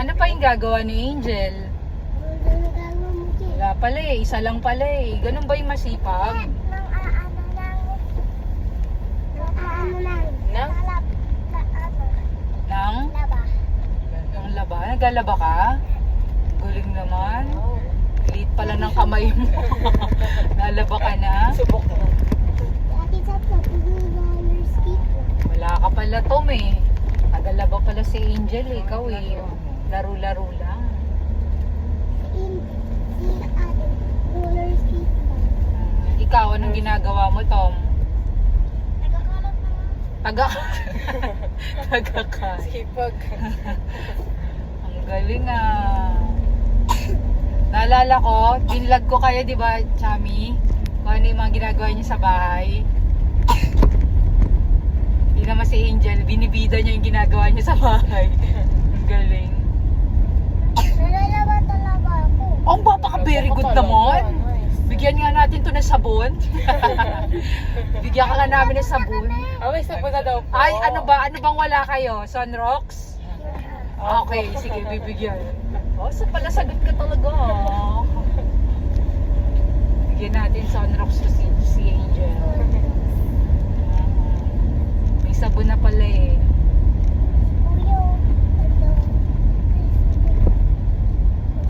Ano pa yung gagawa ni Angel? Wala pala eh. Isa lang pala eh. Ganun ba yung masipag? Nang? Nang? Ang laba? Naglalaba ka? Galing naman. Liit pala ng kamay mo. Nalaba ka na? Subok na. Wala ka pala, Tom eh. Nagalaba pala si Angel eh. Ikaw eh. Laro-laro lang. Ikaw, anong ginagawa mo, Tom? Taga... Tagakay. Sipag. Ang galing ah. Naalala ko, binlog ko kayo, di ba, Chami? Kung ano yung mga ginagawa niya sa bahay. Hindi naman si Angel, binibida niya yung ginagawa niya sa bahay. Ang galing. Ang baka very good naman. Bigyan nga natin to ng sabon. Bigyan ka nga namin ng sabon. May sabon na daw po. Ay, ano bang wala kayo? Sunrocks? Okay, sige, bibigyan. Oh, so pala sagot ka talaga. Bigyan natin Sunrocks to si Angel.